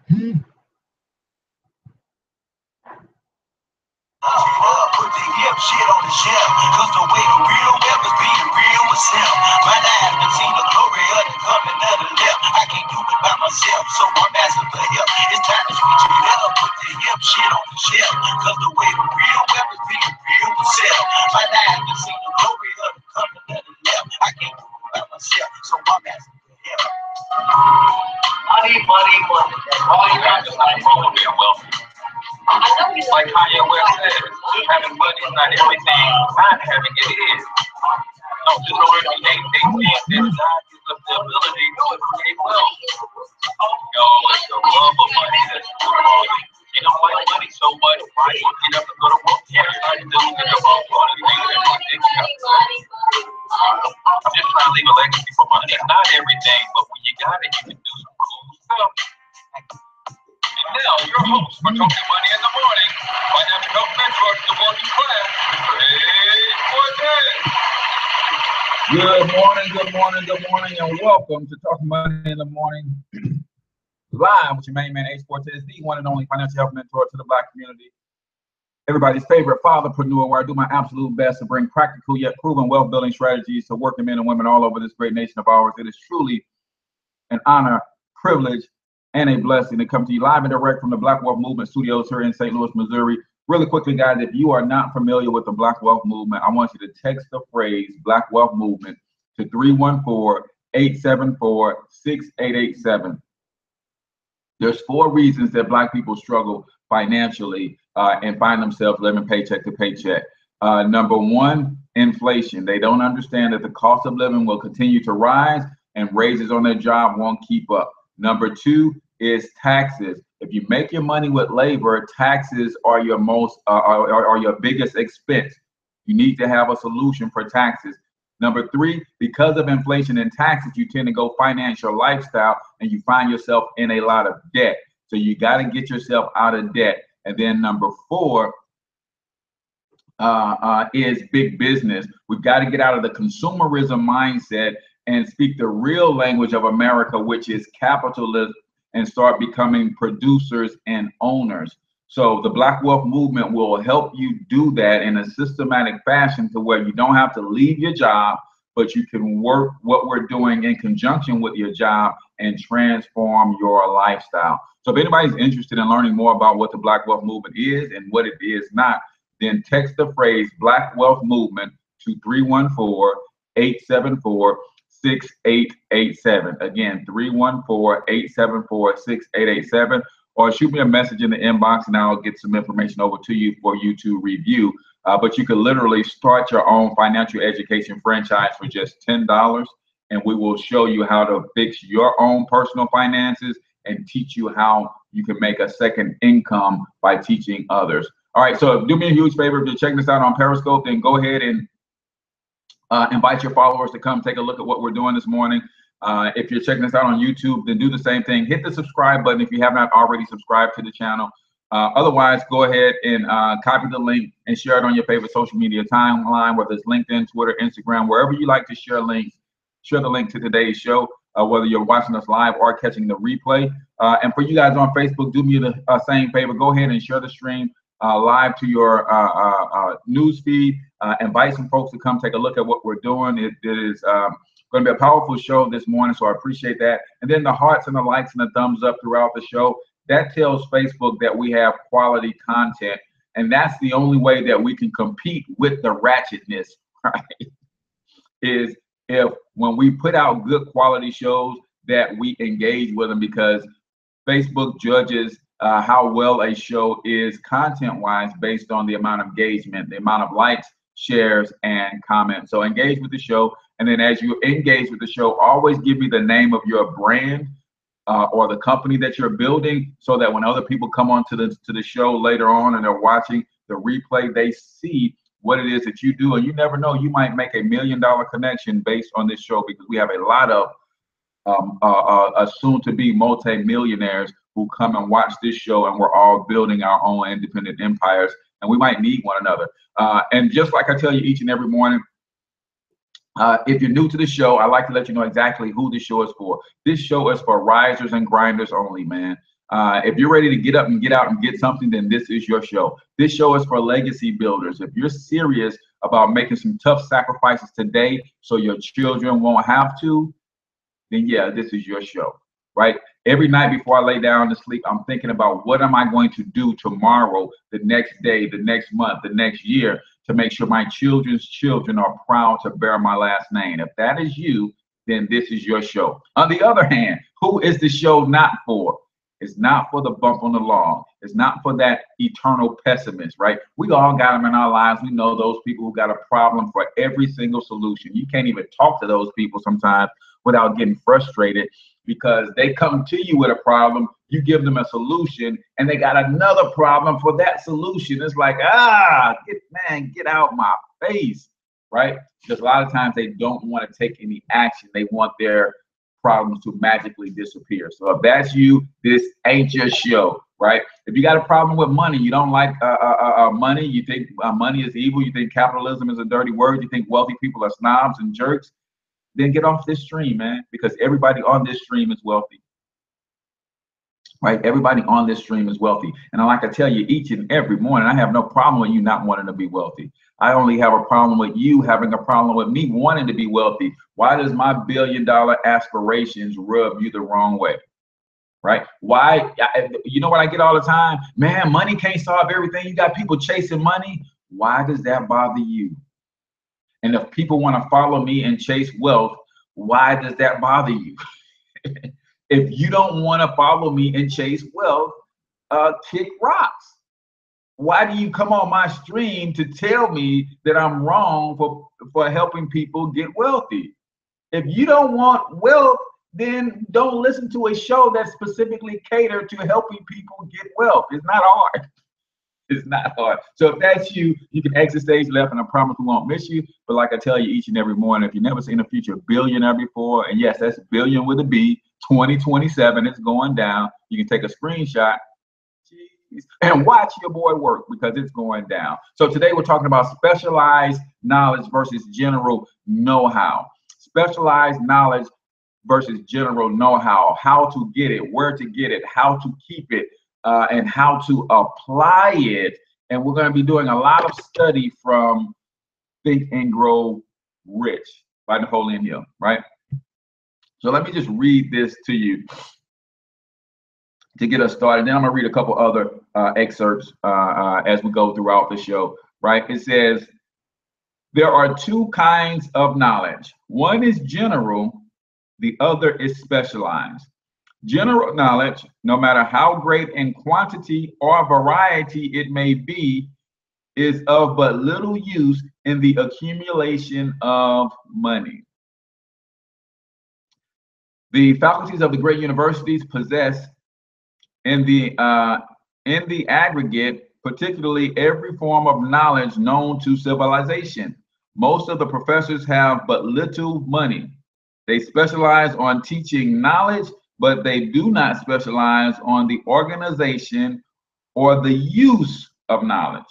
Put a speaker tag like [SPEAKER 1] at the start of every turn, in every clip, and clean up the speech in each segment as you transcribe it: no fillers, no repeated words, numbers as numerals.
[SPEAKER 1] Put the hip shit on the shelf, cause the way the real rap is being real myself. My eyes have seen the glory of the coming of the left. I can't do it by myself, so I'm asking for help. It's time to switch it up, put the hip shit on the shelf, cause the way the real rap is being real myself. My eyes have seen the glory of the coming of the left. I can't do it by myself, so I'm asking for help. Money, money, money. All you got is like wrong being wealthy. Like Kanye West said, having money is not everything, not having it is. No, just know they think that God gives us the ability to create wealth. No, it's the love of money that's wrong. You don't like money so much, why you get up and go to work? Yeah, try to do it about all the things that we think I'm just trying to leave a legacy for money. It's not everything, but when you got it, you can do some cool stuff. And now, your host for Talking Money in the Morning, financial health mentor to the working class, Mr. H Cortez.
[SPEAKER 2] Good morning, and welcome to Talking Money in the Morning, live with your main man, H Cortez, the one and only financial health mentor to the Black community. Everybody's favorite fatherpreneur, where I do my absolute best to bring practical yet proven wealth building strategies to working men and women all over this great nation of ours. It is truly an honor, privilege, and a blessing to come to you live and direct from the Black Wealth Movement studios here in St. Louis, Missouri. Really quickly, guys, if you are not familiar with the Black Wealth Movement, I want you to text the phrase Black Wealth Movement to 314-874-6887. There's 4 reasons that Black people struggle financially and find themselves living paycheck to paycheck. Number 1, inflation. They don't understand that the cost of living will continue to rise and raises on their job won't keep up. Number 2 is taxes. If you make your money with labor, taxes are your your biggest expense. You need to have a solution for taxes. Number 3, because of inflation and taxes, you tend to go finance your lifestyle and you find yourself in a lot of debt. So you got to get yourself out of debt. And then number 4 is big business. We've got to get out of the consumerism mindset and speak the real language of America, which is capitalism, and start becoming producers and owners. So the Black Wealth Movement will help you do that in a systematic fashion to where you don't have to leave your job, but you can work what we're doing in conjunction with your job and transform your lifestyle. So if anybody's interested in learning more about what the Black Wealth Movement is and what it is not, then text the phrase Black Wealth Movement to 314-874-6887. Again, 314-874-6887, or shoot me a message in the inbox and I'll get some information over to you for you to review. But you can literally start your own financial education franchise for just $10, and we will show you how to fix your own personal finances and teach you how you can make a second income by teaching others. All right, so do me a huge favor. If you're checking this out on Periscope, then go ahead and invite your followers to come take a look at what we're doing this morning. If you're checking this out on YouTube, then do the same thing. Hit the subscribe button if you have not already subscribed to the channel. Otherwise, go ahead and copy the link and share it on your favorite social media timeline, whether it's LinkedIn, Twitter, Instagram, wherever you like to share links. Share the link to today's show, whether you're watching us live or catching the replay. And for you guys on Facebook, do me the same favor. Go ahead and share the stream live to your news feed. Invite some folks to come take a look at what we're doing. It is going to be a powerful show this morning, so I appreciate that. And then the hearts and the likes and the thumbs up throughout the show, that tells Facebook that we have quality content. And that's the only way that we can compete with the ratchetness, right? Is if when we put out good quality shows that we engage with them, because Facebook judges how well a show is content-wise based on the amount of engagement, the amount of likes, shares, and comments. So engage with the show. And then as you engage with the show, always give me the name of your brand or the company that you're building, so that when other people come on to the show later on and they're watching the replay, they see what it is that you do. And you never know, you might make $1 million connection based on this show, because we have a lot of soon-to-be multi-millionaires who come and watch this show, and we're all building our own independent empires, and we might need one another. And just like I tell you each and every morning, if you're new to the show, I like to let you know exactly who this show is for. This show is for risers and grinders only, man. If you're ready to get up and get out and get something, then this is your show. This show is for legacy builders. If you're serious about making some tough sacrifices today so your children won't have to, then yeah, this is your show, right? Every night before I lay down to sleep, I'm thinking about what am I going to do tomorrow, the next day, the next month, the next year to make sure my children's children are proud to bear my last name. If that is you, then this is your show. On the other hand, who is the show not for? It's not for the bump on the log. It's not for that eternal pessimist, right? We all got them in our lives. We know those people who got a problem for every single solution. You can't even talk to those people sometimes without getting frustrated because they come to you with a problem, you give them a solution, and they got another problem for that solution. It's like, get out my face, right? Because a lot of times they don't want to take any action. They want their problems to magically disappear. So if that's you, this ain't your show, right? If you got a problem with money, you don't like money, you think money is evil, you think capitalism is a dirty word, you think wealthy people are snobs and jerks, then get off this stream, man, because everybody on this stream is wealthy, right? Everybody on this stream is wealthy. And like I tell you, each and every morning, I have no problem with you not wanting to be wealthy. I only have a problem with you having a problem with me wanting to be wealthy. Why does my billion-dollar aspirations rub you the wrong way? Right? Why? You know what I get all the time? Man, money can't solve everything. You got people chasing money. Why does that bother you? And if people want to follow me and chase wealth, why does that bother you? If you don't want to follow me and chase wealth, kick rocks. Why do you come on my stream to tell me that I'm wrong for helping people get wealthy? If you don't want wealth, then don't listen to a show that's specifically catered to helping people get wealth. It's not hard. It's not hard. So if that's you, you can exit stage left, and I promise we won't miss you. But like I tell you each and every morning, if you've never seen a future billionaire before, and yes, that's billion with a B, 2027, it's going down. You can take a screenshot and watch your boy work because it's going down. So today we're talking about specialized knowledge versus general know-how. Specialized knowledge versus general know-how, how to get it, where to get it, how to keep it, and how to apply it. And we're going to be doing a lot of study from Think and Grow Rich by Napoleon Hill, right? So let me just read this to you to get us started. Then I'm going to read a couple other excerpts as we go throughout the show, right? It says, there are two kinds of knowledge. One is general, the other is specialized. General knowledge, no matter how great in quantity or variety it may be, is of but little use in the accumulation of money. The faculties of the great universities possess in the aggregate, particularly every form of knowledge known to civilization. Most of the professors have but little money. They specialize on teaching knowledge, but they do not specialize on the organization or the use of knowledge.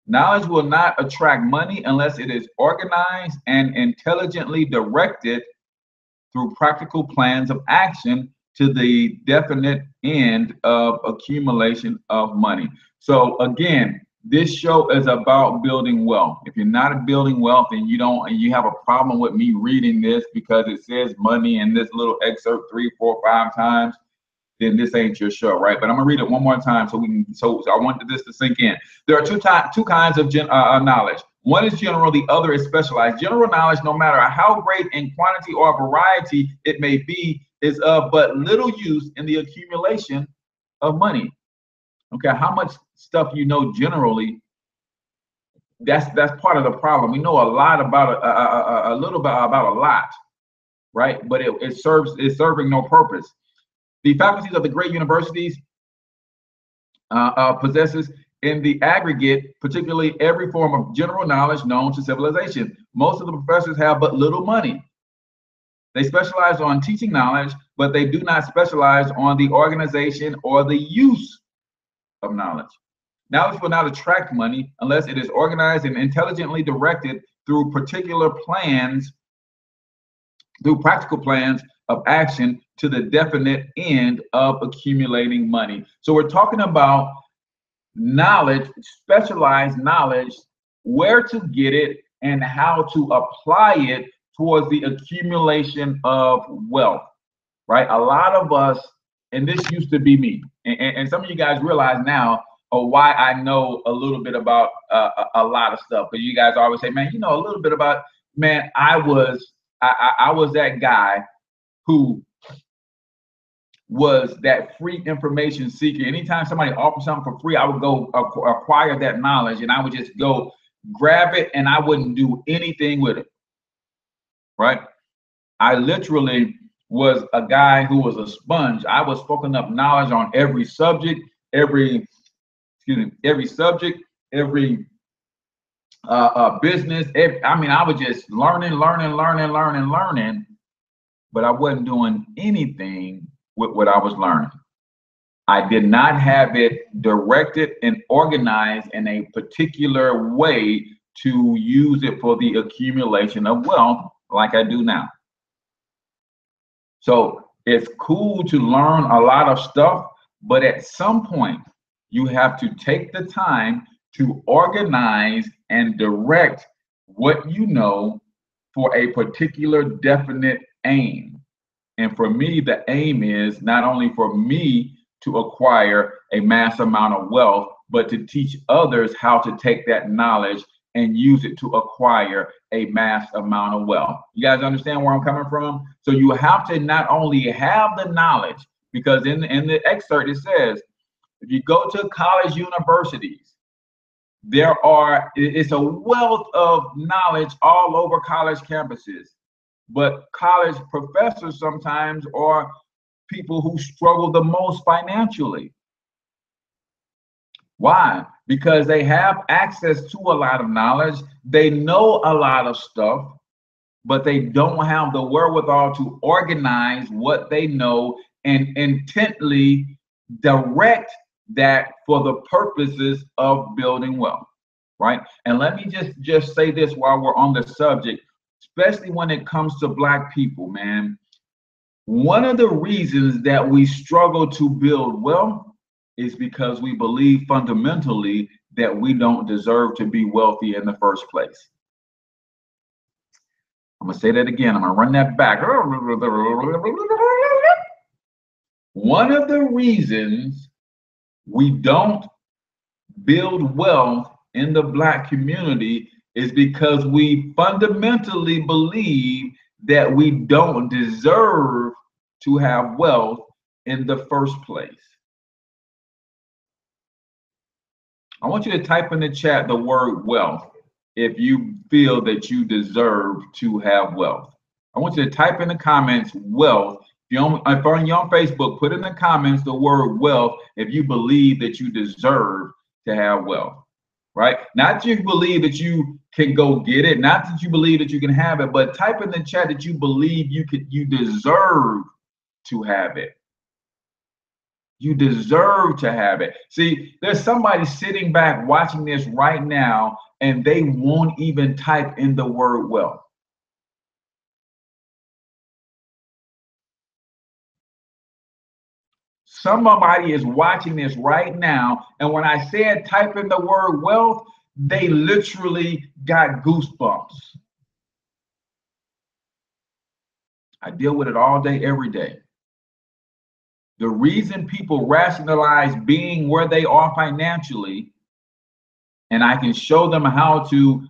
[SPEAKER 2] Knowledge will not attract money unless it is organized and intelligently directed through practical plans of action to the definite end of accumulation of money. So again, this show is about building wealth. If you're not building wealth and you have a problem with me reading this because it says money in this little excerpt 3, 4, 5 times, then this ain't your show, right? But I'm gonna read it one more time so I wanted this to sink in. There are two kinds of knowledge. One is general, the other is specialized. General knowledge, no matter how great in quantity or variety it may be, is of but little use in the accumulation of money. Okay, how much stuff you know generally, that's part of the problem. We know a lot about a little bit about a lot, right? But it's serving no purpose. The faculties of the great universities possesses in the aggregate, particularly every form of general knowledge known to civilization. Most of the professors have but little money. They specialize on teaching knowledge, but they do not specialize on the organization or the use of knowledge. Knowledge will not attract money unless it is organized and intelligently directed through particular plans through practical plans of action to the definite end of accumulating money. So we're talking about knowledge, specialized knowledge, where to get it and how to apply it towards the accumulation of wealth, right? A lot of us, and this used to be me, and some of you guys realize now why I know a little bit about a lot of stuff. Because you guys always say, man, you know a little bit about, man, I was that guy who was that free information seeker. Anytime somebody offered something for free, I would go acquire that knowledge, and I would just go grab it, and I wouldn't do anything with it, right? I literally was a guy who was a sponge. I was soaking up knowledge on every subject, every subject, every business. I mean, I was just learning, but I wasn't doing anything with what I was learning. I did not have it directed and organized in a particular way to use it for the accumulation of wealth like I do now. So it's cool to learn a lot of stuff, but at some point you have to take the time to organize and direct what you know for a particular definite aim. And for me, the aim is not only for me to acquire a mass amount of wealth, but to teach others how to take that knowledge and use it to acquire a mass amount of wealth. You guys understand where I'm coming from? So you have to not only have the knowledge, because in the excerpt it says, if you go to college universities, it's a wealth of knowledge all over college campuses. But college professors sometimes are people who struggle the most financially. Why? Because they have access to a lot of knowledge, they know a lot of stuff, but they don't have the wherewithal to organize what they know and intently direct that for the purposes of building wealth, right? And let me just say this while we're on the subject, especially when it comes to Black people, man. One of the reasons that we struggle to build wealth is because we believe fundamentally that we don't deserve to be wealthy in the first place. I'm gonna say that again. I'm gonna run that back. One of the reasons we don't build wealth in the Black community is because we fundamentally believe that we don't deserve to have wealth in the first place. I want you to type in the chat the word wealth if you feel that you deserve to have wealth. I want you to type in the comments wealth. If you're on Facebook, put in the comments the word wealth if you believe that you deserve to have wealth, right? Not that you believe that you can go get it, not that you believe that you can have it, but type in the chat that you believe you deserve to have it. You deserve to have it. See, there's somebody sitting back watching this right now, and they won't even type in the word wealth. Somebody is watching this right now, and when I said type in the word wealth, they literally got goosebumps. I deal with it all day, every day. The reason people rationalize being where they are financially, and I can show them how to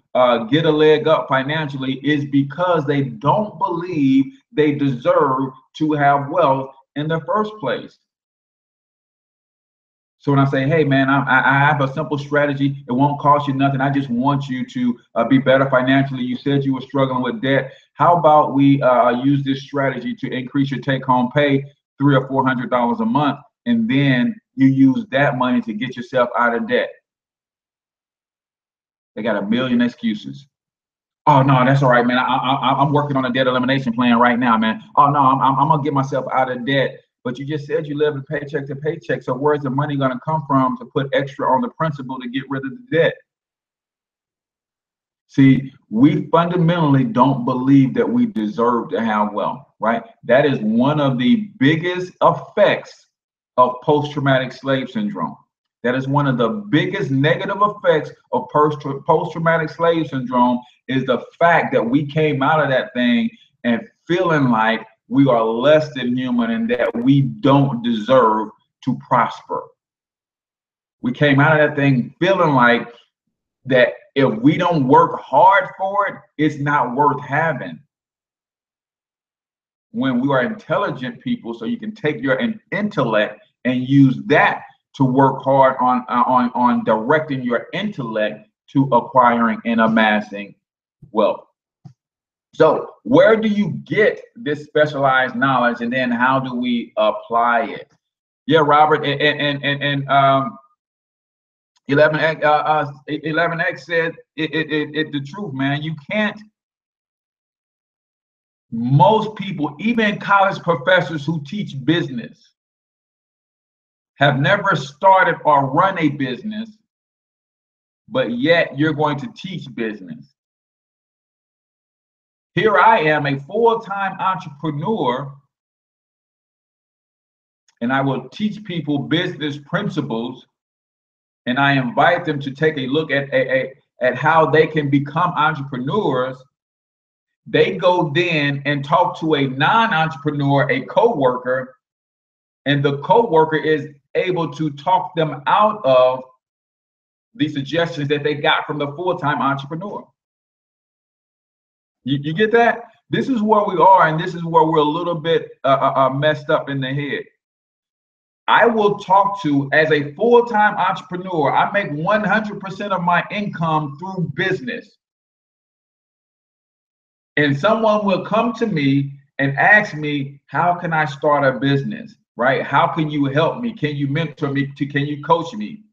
[SPEAKER 2] get a leg up financially, is because they don't believe they deserve to have wealth in the first place. So when I say, hey, man, I have a simple strategy, it won't cost you nothing. I just want you to be better financially. You said you were struggling with debt. How about we use this strategy to increase your take-home pay $300 or $400 a month, and then you use that money to get yourself out of debt? They got a million excuses. Oh no, that's all right, man. I'm working on a debt elimination plan right now, man. Oh no, I'm gonna get myself out of debt. But you just said you live in paycheck to paycheck. So where's the money gonna come from to put extra on the principal to get rid of the debt? See, we fundamentally don't believe that we deserve to have wealth, right? That is one of the biggest effects of post-traumatic slave syndrome. That is one of the biggest negative effects of post-traumatic slave syndrome, is the fact that we came out of that thing and feeling like we are less than human and that we don't deserve to prosper. We came out of that thing feeling like that if we don't work hard for it, it's not worth having. When we are intelligent people, so you can take your intellect and use that to work hard on directing your intellect to acquiring and amassing wealth. So where do you get this specialized knowledge, and then how do we apply it? Yeah, Robert, and 11X said it the truth, man. You can't. Most people, even college professors who teach business, have never started or run a business, but yet you're going to teach business. Here I am, a full-time entrepreneur, and I will teach people business principles, and I invite them to take a look at how they can become entrepreneurs. They go then and talk to a non-entrepreneur, a co-worker, and the co-worker is able to talk them out of the suggestions that they got from the full-time entrepreneur. You get that? This is where we are, and this is where we're a little bit messed up in the head. I will talk to, as a full-time entrepreneur, I make 100% of my income through business. And someone will come to me and ask me, how can I start a business, right? How can you help me? Can you mentor me? Can you coach me?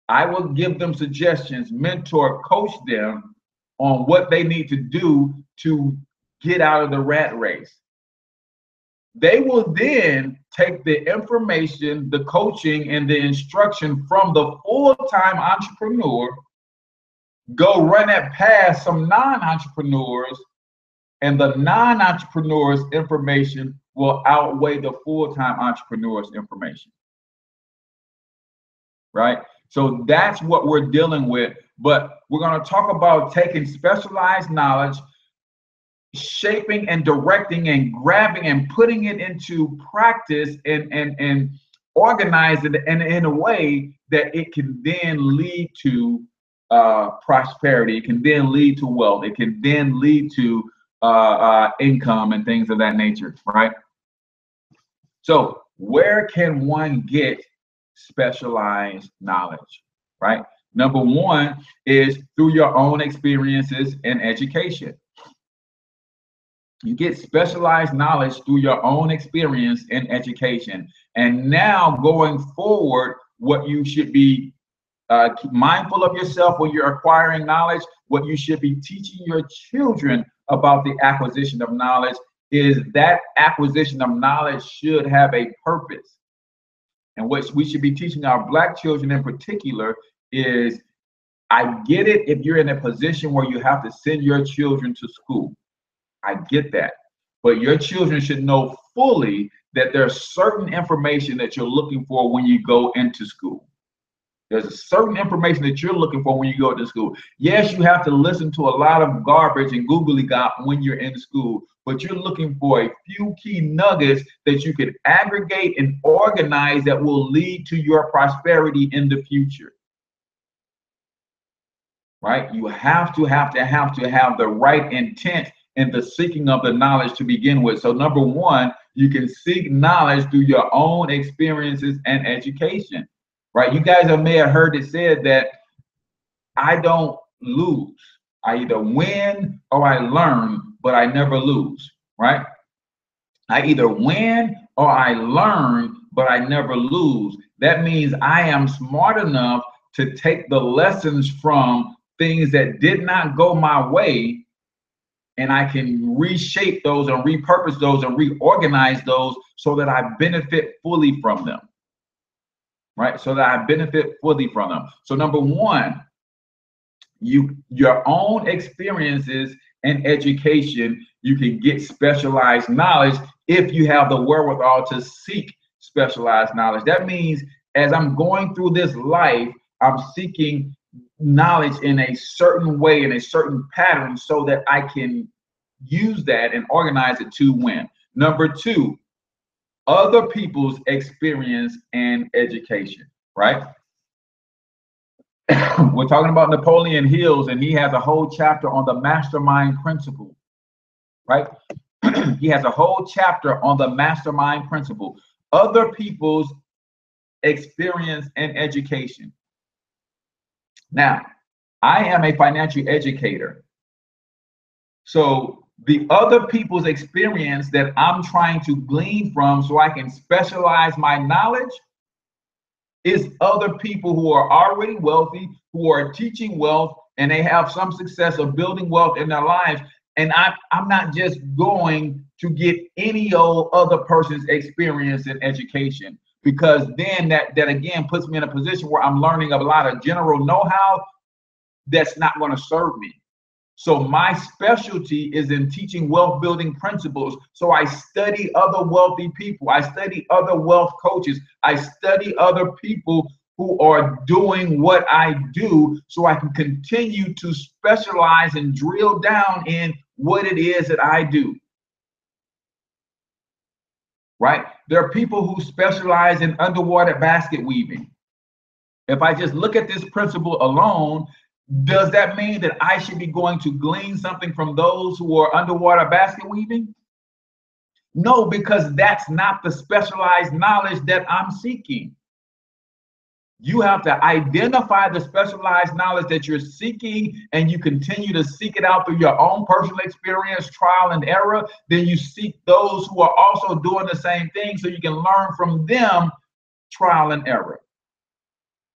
[SPEAKER 2] I will give them suggestions, mentor, coach them on what they need to do to get out of the rat race. They will then take the information, the coaching, and the instruction from the full-time entrepreneur, go run it past some non-entrepreneurs, and the non-entrepreneur's information will outweigh the full-time entrepreneur's information, right? So that's what we're dealing with. But we're going to talk about taking specialized knowledge, shaping and directing and grabbing and putting it into practice, and organize it in a way that it can then lead to prosperity. It can then lead to wealth. It can then lead to income and things of that nature, right? So where can one get specialized knowledge, right? Number one is through your own experiences and education. You get specialized knowledge through your own experience and education. And now going forward, what you should be mindful of yourself when you're acquiring knowledge, what you should be teaching your children about the acquisition of knowledge is that acquisition of knowledge should have a purpose. And what we should be teaching our Black children in particular is, I get it if you're in a position where you have to send your children to school. I get that. But your children should know fully that there's certain information that you're looking for when you go into school. There's a certain information that you're looking for when you go to school. Yes, you have to listen to a lot of garbage and googly gop when you're in school, but you're looking for a few key nuggets that you can aggregate and organize that will lead to your prosperity in the future. Right? You have to have the right intent in the seeking of the knowledge to begin with. So number one, you can seek knowledge through your own experiences and education. Right? You guys may have heard it said that I don't lose. I either win or I learn, but I never lose. Right? I either win or I learn, but I never lose. That means I am smart enough to take the lessons from things that did not go my way, and I can reshape those and repurpose those and reorganize those so that I benefit fully from them. Right? So that I benefit fully from them. So number one, Your own experiences and education, you can get specialized knowledge if you have the wherewithal to seek specialized knowledge. That means as I'm going through this life, I'm seeking knowledge in a certain way, in a certain pattern, so that I can use that and organize it to win. Number two, other people's experience and education, right? We're talking about Napoleon Hills, and he has a whole chapter on the mastermind principle, right? He has a whole chapter on the mastermind principle, other people's experience and education. Now, I am a financial educator. So the other people's experience that I'm trying to glean from so I can specialize my knowledge is other people who are already wealthy, who are teaching wealth, and they have some success of building wealth in their lives. And I'm not just going to get any old other person's experience and education, because then that again puts me in a position where I'm learning a lot of general know-how that's not going to serve me. So my specialty is in teaching wealth building principles. So I study other wealthy people. I study other wealth coaches. I study other people who are doing what I do, so I can continue to specialize and drill down in what it is that I do. Right? There are people who specialize in underwater basket weaving. If I just look at this principle alone, does that mean that I should be going to glean something from those who are underwater basket weaving? No, because that's not the specialized knowledge that I'm seeking. You have to identify the specialized knowledge that you're seeking, and you continue to seek it out through your own personal experience, trial and error. Then you seek those who are also doing the same thing so you can learn from them, trial and error.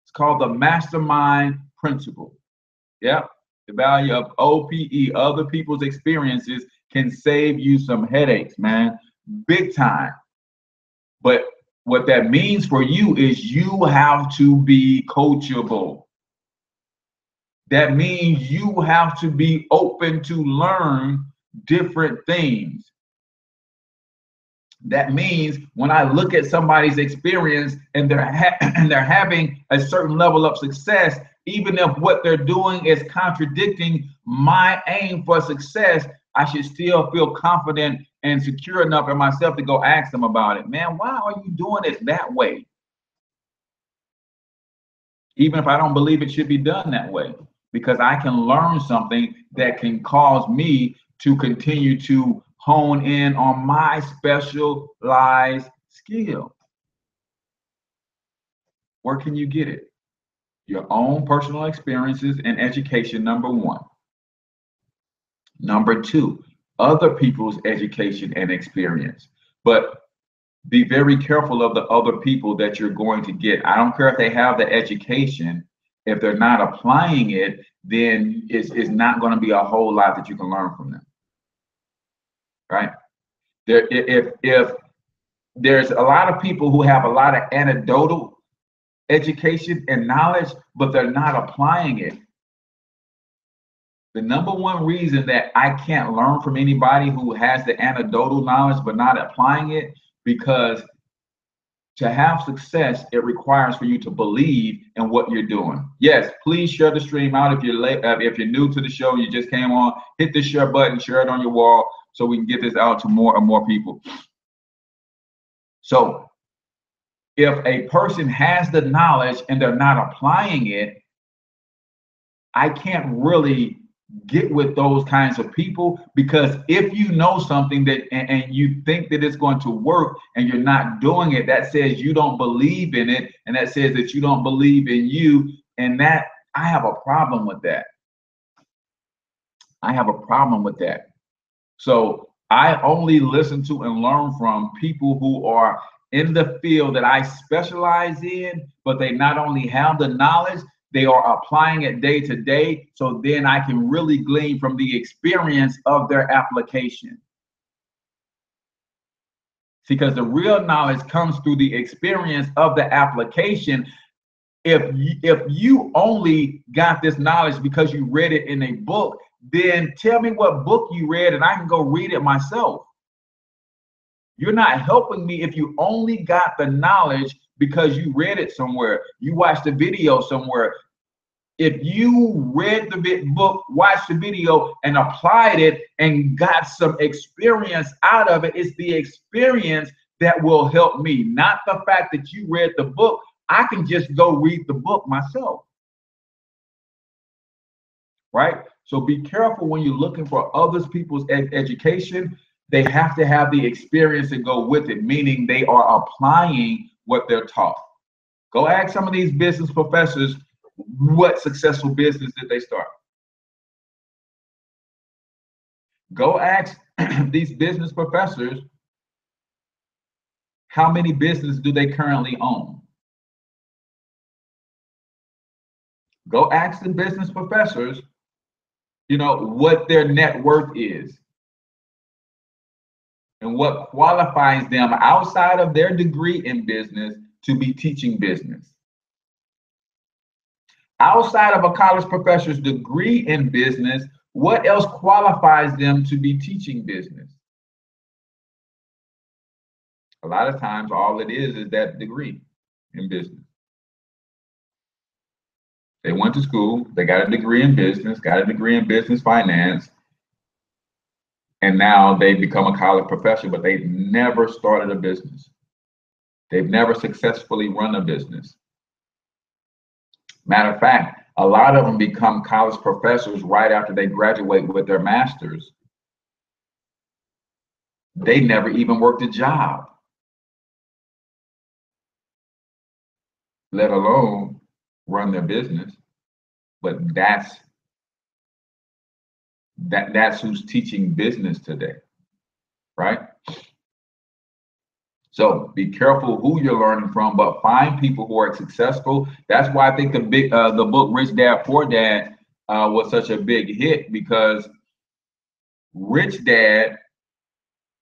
[SPEAKER 2] It's called the mastermind principle. Yeah, the value of OPE, other people's experiences, can save you some headaches, man, big time. But what that means for you is you have to be coachable. That means you have to be open to learn different things. That means when I look at somebody's experience and they're having a certain level of success, even if what they're doing is contradicting my aim for success, I should still feel confident and secure enough in myself to go ask them about it. Man, why are you doing it that way? Even if I don't believe it should be done that way, because I can learn something that can cause me to continue to hone in on my specialized skill. Where can you get it? Your own personal experiences and education, number one. Number two, other people's education and experience. But be very careful of the other people that you're going to get. I don't care if they have the education. If they're not applying it, then it's not going to be a whole lot that you can learn from them. Right? If there's a lot of people who have a lot of anecdotal education and knowledge, but they're not applying it. The number one reason that I can't learn from anybody who has the anecdotal knowledge but not applying it, because to have success, it requires for you to believe in what you're doing. Yes, please share the stream out. If you're late, if you're new to the show, you just came on, hit the share button, share it on your wall so we can get this out to more and more people. So if a person has the knowledge and they're not applying it, I can't really get with those kinds of people, because if you know something that and you think that it's going to work and you're not doing it, that says you don't believe in it, and that says that you don't believe in you, and that I have a problem with that. I have a problem with that. So I only listen to and learn from people who are in the field that I specialize in, but they not only have the knowledge, they are applying it day to day. So then I can really glean from the experience of their application. Because the real knowledge comes through the experience of the application. If you only got this knowledge because you read it in a book, then tell me what book you read and I can go read it myself. You're not helping me if you only got the knowledge because you read it somewhere, you watched a video somewhere. If you read the book, watched the video, and applied it and got some experience out of it, it's the experience that will help me, not the fact that you read the book. I can just go read the book myself, right? So be careful when you're looking for other people's education. They have to have the experience to go with it, meaning they are applying what they're taught. Go ask some of these business professors, what successful business did they start? Go ask these business professors, how many businesses do they currently own? Go ask the business professors, what their net worth is and what qualifies them outside of their degree in business to be teaching business. Outside of a college professor's degree in business, what else qualifies them to be teaching business? A lot of times, all it is that degree in business. They went to school, they got a degree in business, got a degree in business finance, and now they become a college professor, but they've never started a business. They've never successfully run a business. Matter of fact, a lot of them become college professors right after they graduate with their master's. They never even worked a job, let alone run their business. But that's who's teaching business today, right? So be careful who you're learning from, but find people who are successful. That's why I think the book Rich Dad Poor Dad was such a big hit, because Rich Dad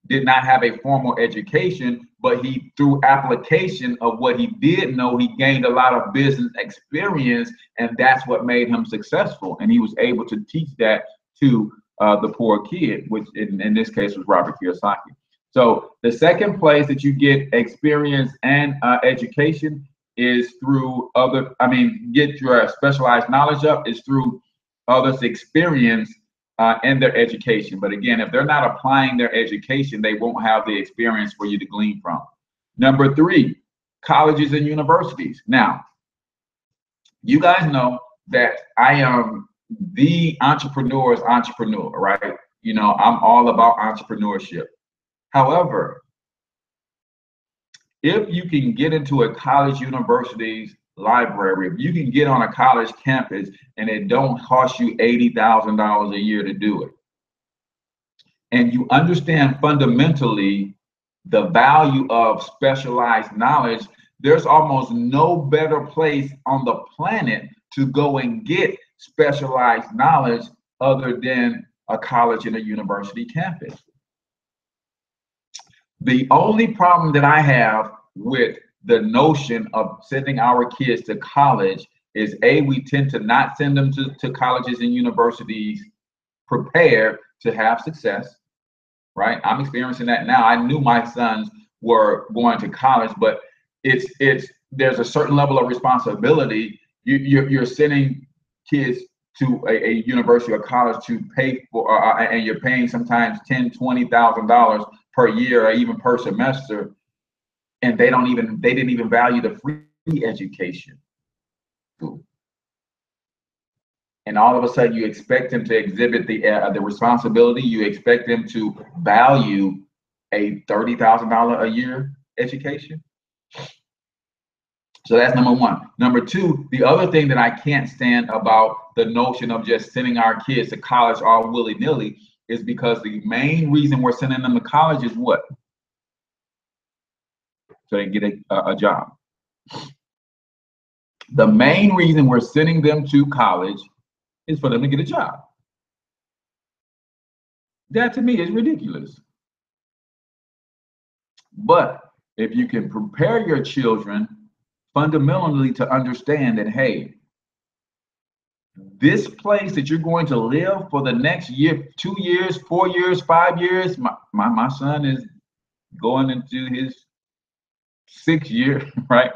[SPEAKER 2] did not have a formal education, but he, through application of what he did know, he gained a lot of business experience, and that's what made him successful. And he was able to teach that to the poor kid, which in this case was Robert Kiyosaki. So the second place that you get experience and education is through get your specialized knowledge up is through others' experience and their education. But again, if they're not applying their education, they won't have the experience for you to glean from. Number 3, colleges and universities. Now, you guys know that I am the entrepreneur's entrepreneur, right? I'm all about entrepreneurship. However, if you can get into a college university's library, if you can get on a college campus and it don't cost you $80,000 a year to do it, and you understand fundamentally the value of specialized knowledge, there's almost no better place on the planet to go and get specialized knowledge other than a college and a university campus. The only problem that I have with the notion of sending our kids to college is we tend to not send them to colleges and universities prepared to have success, right? I'm experiencing that now. I knew my sons were going to college, but there's a certain level of responsibility. You're sending kids to a university or college to pay for, and you're paying sometimes $10,000, $20,000 per year or even per semester, and they didn't even value the free education. And all of a sudden, you expect them to exhibit the responsibility. You expect them to value a $30,000 a year education. So that's number 1. Number 2, the other thing that I can't stand about the notion of just sending our kids to college all willy-nilly is because the main reason we're sending them to college is what? So they get a job. The main reason we're sending them to college is for them to get a job. That to me is ridiculous. But if you can prepare your children fundamentally to understand that, hey, this place that you're going to live for the next year, 2 years, 4 years, 5 years, my son is going into his 6 year, right?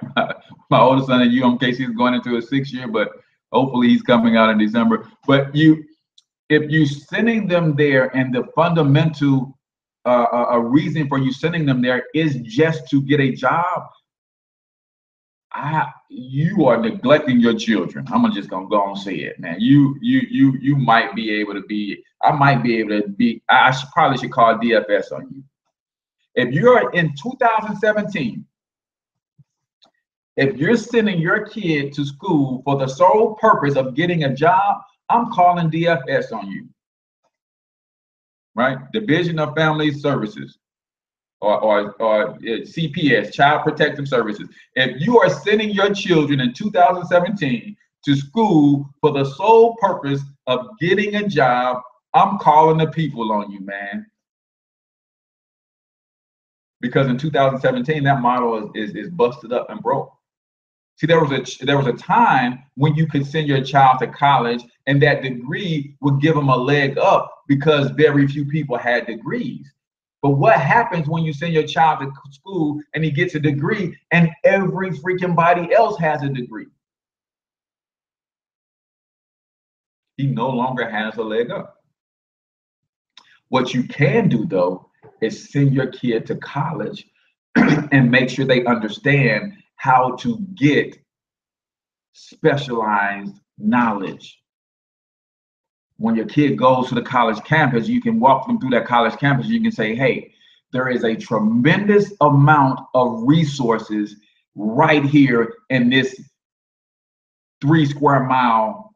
[SPEAKER 2] My oldest son at UMKC is going into his 6 year, but hopefully he's coming out in December. But if you're sending them there, and the fundamental a reason for you sending them there is just to get a job, you are neglecting your children. I'm just gonna go and say it, man. You might be able to be. I might be able to be. Probably should call DFS on you. If you're in 2017, if you're sending your kid to school for the sole purpose of getting a job, I'm calling DFS on you. Right? Division of Family Services. Or CPS, Child Protective Services. If you are sending your children in 2017 to school for the sole purpose of getting a job, I'm calling the people on you, man. Because in 2017, that model is busted up and broke. See, there was a time when you could send your child to college, and that degree would give them a leg up because very few people had degrees. But what happens when you send your child to school and he gets a degree and every freaking body else has a degree? He no longer has a leg up. What you can do, though, is send your kid to college and make sure they understand how to get specialized knowledge. When your kid goes to the college campus, you can walk them through that college campus. You can say, hey, there is a tremendous amount of resources right here in this 3 square mile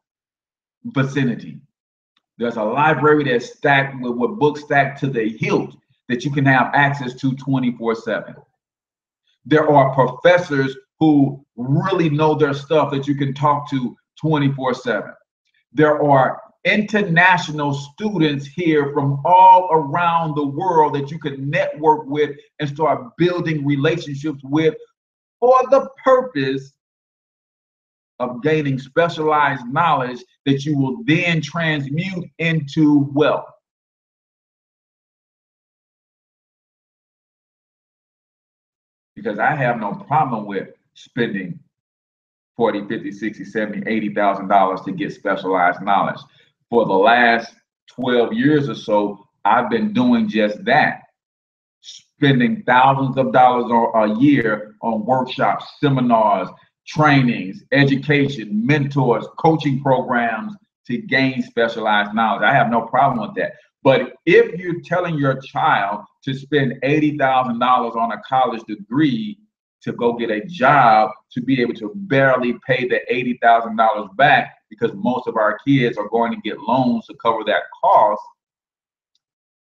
[SPEAKER 2] vicinity. There's a library that's stacked with books stacked to the hilt that you can have access to 24/7. There are professors who really know their stuff that you can talk to 24/7. There are international students here from all around the world that you can network with and start building relationships with for the purpose of gaining specialized knowledge that you will then transmute into wealth. Because I have no problem with spending $40, $50, $60, $70, $80,000 to get specialized knowledge. For the last 12 years or so, I've been doing just that, spending thousands of dollars a year on workshops, seminars, trainings, education, mentors, coaching programs to gain specialized knowledge. I have no problem with that. But if you're telling your child to spend $80,000 on a college degree to go get a job, to be able to barely pay the $80,000 back, because most of our kids are going to get loans to cover that cost,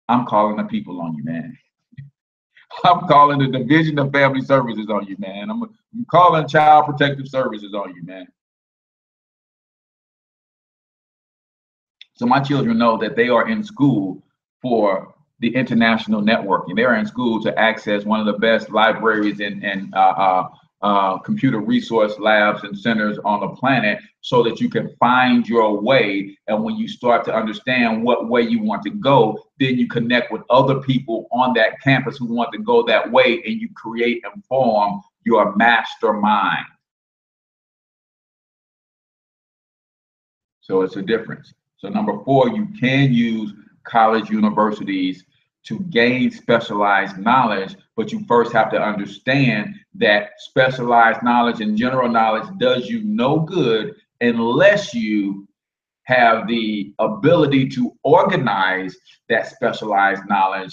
[SPEAKER 2] I'm calling the people on you, man. I'm calling the Division of Family Services on you, man. I'm calling Child Protective Services on you, man. So my children know that they are in school for the international networking. They're in school to access one of the best libraries and computer resource labs and centers on the planet, so that you can find your way. And when you start to understand what way you want to go, then you connect with other people on that campus who want to go that way, and you create and form your mastermind. So it's a difference. So number 4, you can use college universities to gain specialized knowledge, but you first have to understand that specialized knowledge and general knowledge does you no good unless you have the ability to organize that specialized knowledge,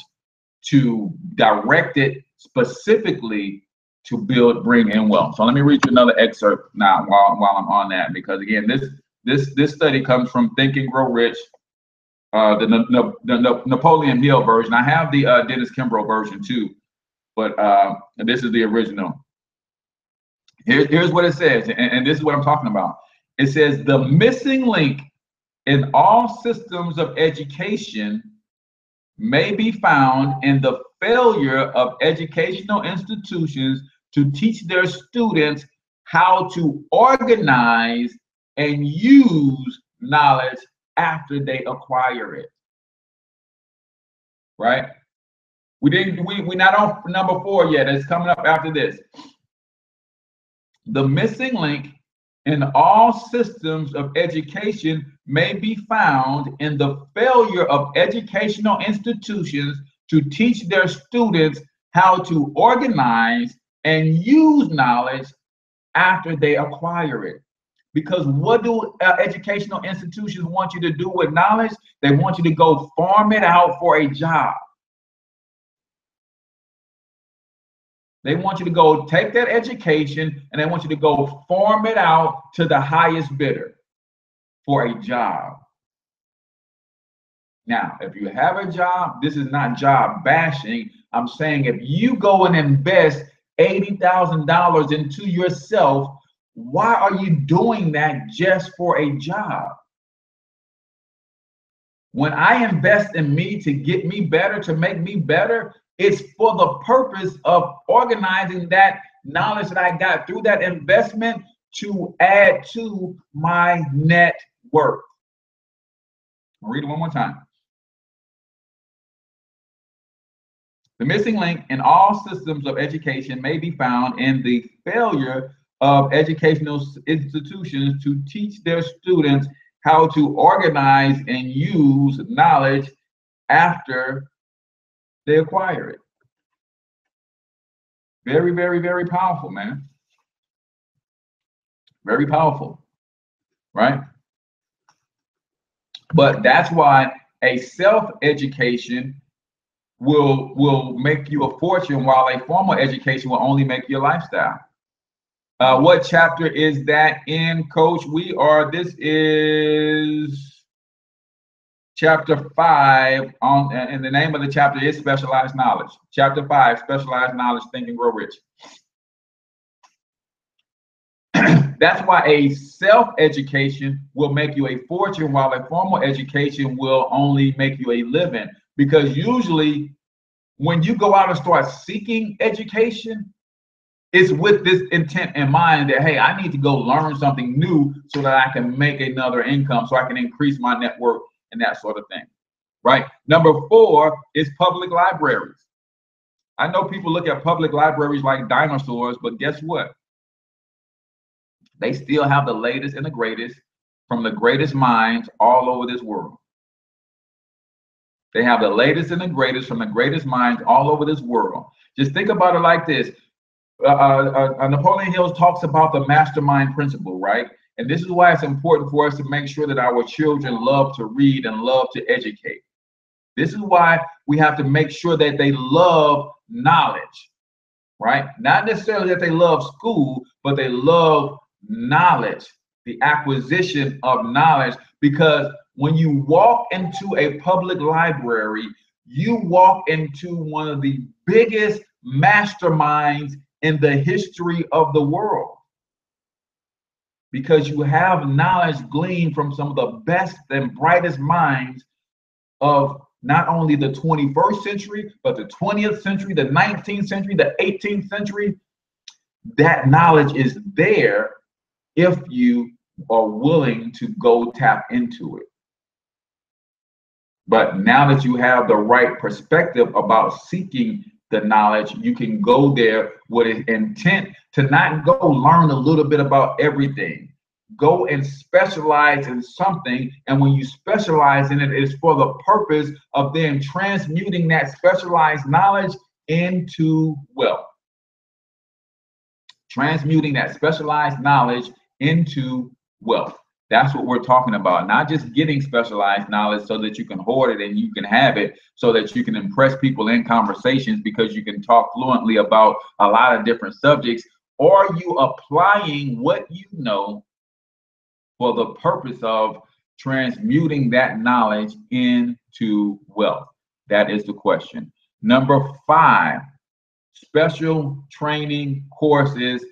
[SPEAKER 2] to direct it specifically to bring in wealth. So let me read you another excerpt now while I'm on that, because again, this study comes from Think and Grow Rich, the Napoleon Hill version. I have the Dennis Kimbrough version too, but this is the original. Here's what it says, and this is what I'm talking about. It says the missing link in all systems of education may be found in the failure of educational institutions to teach their students how to organize and use knowledge after they acquire it. Right? We're not on number 4 yet. It's coming up after this. The missing link in all systems of education may be found in the failure of educational institutions to teach their students how to organize and use knowledge after they acquire it. Because what do educational institutions want you to do with knowledge? They want you to go farm it out for a job. They want you to go take that education and they want you to go farm it out to the highest bidder for a job. Now, if you have a job, this is not job bashing. I'm saying if you go and invest $80,000 into yourself, why are you doing that just for a job? When I invest in me to get me better, to make me better, it's for the purpose of organizing that knowledge that I got through that investment to add to my net worth. I'll read it one more time. The missing link in all systems of education may be found in the failure of educational institutions to teach their students how to organize and use knowledge after they acquire it. Very, very, very powerful, man. Very powerful, right? But that's why a self-education will make you a fortune, while a formal education will only make you a lifestyle. What chapter is that in, Coach? This is chapter 5 and the name of the chapter is Specialized Knowledge. Chapter 5, Specialized Knowledge, Think and Grow Rich. That's why a self-education will make you a fortune, while a formal education will only make you a living. Because usually when you go out and start seeking education, it's with this intent in mind that, hey, I need to go learn something new so that I can make another income, so I can increase my net worth and that sort of thing, right? Number 4 is public libraries. I know people look at public libraries like dinosaurs, but guess what? They still have the latest and the greatest from the greatest minds all over this world. They have the latest and the greatest from the greatest minds all over this world. Just think about it like this. Napoleon Hill talks about the mastermind principle, right? And this is why it's important for us to make sure that our children love to read and love to educate. This is why we have to make sure that they love knowledge, right? Not necessarily that they love school, but they love knowledge, the acquisition of knowledge. Because when you walk into a public library, you walk into one of the biggest masterminds in the history of the world, because you have knowledge gleaned from some of the best and brightest minds of not only the 21st century, but the 20th century, the 19th century, the 18th century. That knowledge is there if you are willing to go tap into it. But now that you have the right perspective about seeking the knowledge, you can go there with an intent to not go learn a little bit about everything. Go and specialize in something, and when you specialize in it, it's for the purpose of then transmuting that specialized knowledge into wealth. Transmuting that specialized knowledge into wealth. That's what we're talking about. Not just getting specialized knowledge so that you can hoard it and you can have it so that you can impress people in conversations because you can talk fluently about a lot of different subjects. Or are you applying what you know for the purpose of transmuting that knowledge into wealth? That is the question. Number 5, special training courses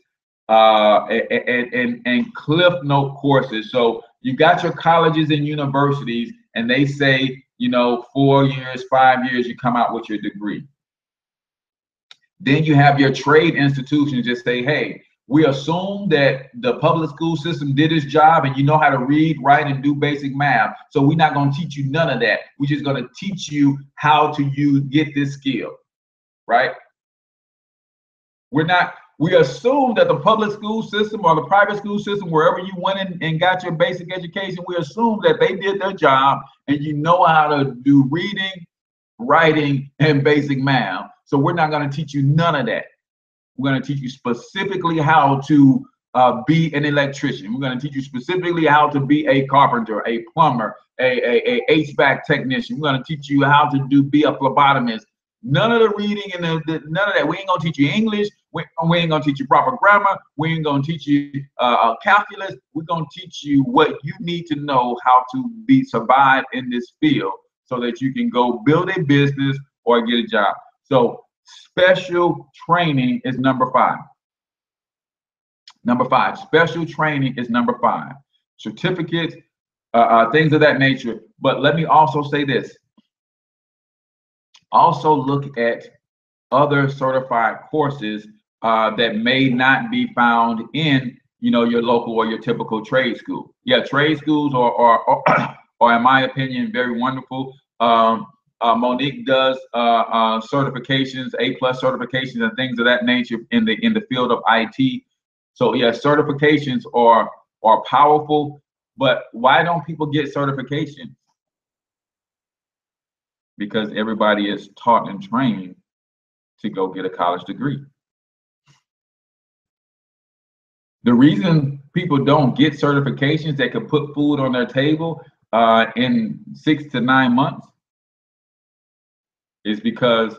[SPEAKER 2] and cliff note courses. So you got your colleges and universities, and they say, 4 years, 5 years, you come out with your degree. Then you have your trade institutions that say, hey, We assume that the public school system did its job and you know how to read, write, and do basic math. So we're not going to teach you none of that. We're just going to teach you how to get this skill, right? We assume that the public school system or the private school system, wherever you went in and got your basic education, we assume that they did their job and you know how to do reading, writing, and basic math. So we're not going to teach you none of that. We're going to teach you specifically how to be an electrician. We're going to teach you specifically how to be a carpenter, a plumber, a HVAC technician. We're going to teach you how to be a phlebotomist. None of the reading and none of that. We ain't going to teach you English. We ain't going to teach you proper grammar. We ain't going to teach you calculus. We're going to teach you what you need to know how to survive in this field so that you can go build a business or get a job. So special training is number 5. Number 5, special training is number 5. Certificates, things of that nature. But let me also say this. Also look at other certified courses that may not be found in, your local or your typical trade school. Yeah, trade schools are in my opinion, very wonderful. Monique does certifications, A+ certifications, and things of that nature in the field of IT. So yeah, certifications are powerful, but why don't people get certifications? Because everybody is taught and trained to go get a college degree. The reason people don't get certifications that could put food on their table in 6 to 9 months is because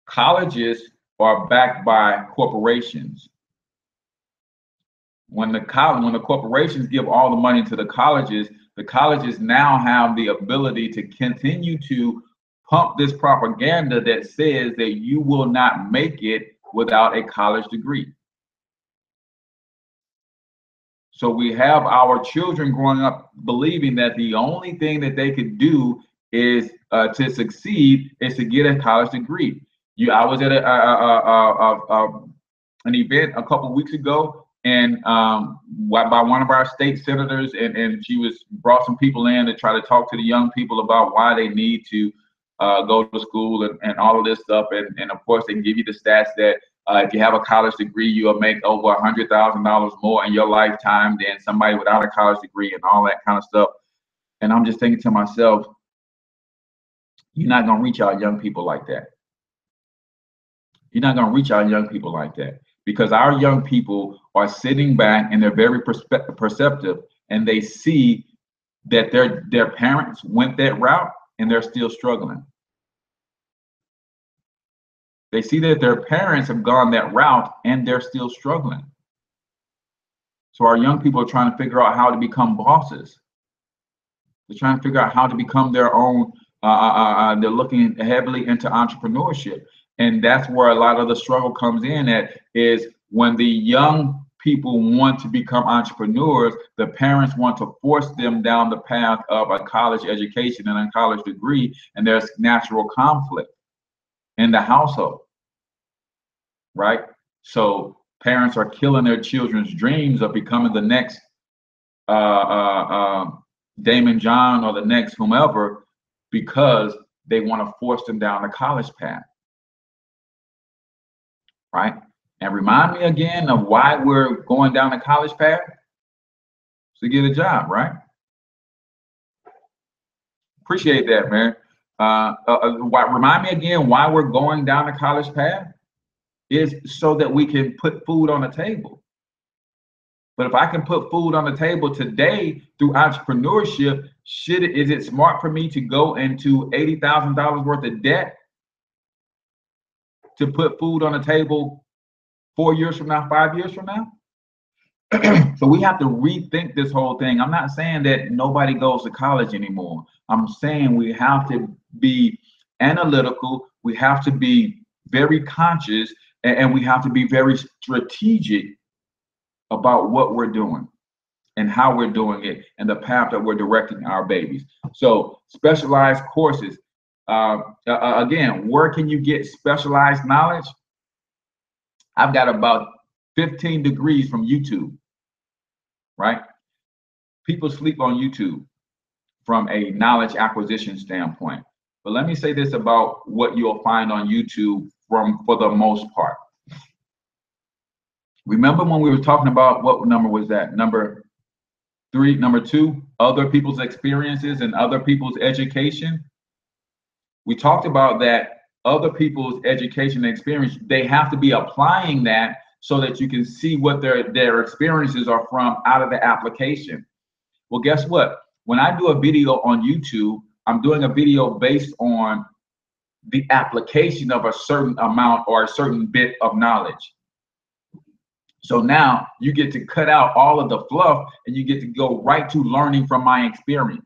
[SPEAKER 2] colleges are backed by corporations. When the corporations give all the money to the colleges now have the ability to continue to pump this propaganda that says that you will not make it without a college degree. So we have our children growing up believing that the only thing that they could do is to succeed is to get a college degree. I was at an event a couple weeks ago, and by one of our state senators, and she brought some people in to try to talk to the young people about why they need to go to school and all of this stuff. And of course, they give you the stats that if you have a college degree, you'll make over $100,000 more in your lifetime than somebody without a college degree and all that kind of stuff. And I'm just thinking to myself, you're not going to reach our young people like that. You're not going to reach our young people like that, because our young people are sitting back and they're very perceptive, and they see that their parents went that route and they're still struggling. They see that their parents have gone that route and they're still struggling. So our young people are trying to figure out how to become bosses. They're trying to figure out how to become their own. They're looking heavily into entrepreneurship. And that's where a lot of the struggle comes in at, is when the young people want to become entrepreneurs, the parents want to force them down the path of a college education and a college degree, and there's natural conflict in the household, right? So parents are killing their children's dreams of becoming the next Damon John or the next whomever, because they want to force them down the college path, right? And remind me again of why we're going down the college path: to get a job, right? Appreciate that, man. Remind me again why we're going down the college path is so that we can put food on the table. But if I can put food on the table today through entrepreneurship, is it smart for me to go into $80,000 worth of debt to put food on the table 4 years from now, 5 years from now? So we have to rethink this whole thing. I'm not saying that nobody goes to college anymore. I'm saying we have to be analytical. We have to be very conscious, and we have to be very strategic about what we're doing and how we're doing it and the path that we're directing our babies. So specialized courses. Again, where can you get specialized knowledge? I've got about 15 degrees from YouTube, right? People sleep on YouTube from a knowledge acquisition standpoint. But let me say this about what you'll find on YouTube for the most part. Remember when we were talking about, what number was that? Number 2, other people's experiences and other people's education. We talked about that other people's education and experience, they have to be applying that so that you can see what their experiences are from out of the application. Well, guess what? When I do a video on YouTube, I'm doing a video based on the application of a certain amount or a certain bit of knowledge. So now you get to cut out all of the fluff and you get to go right to learning from my experience,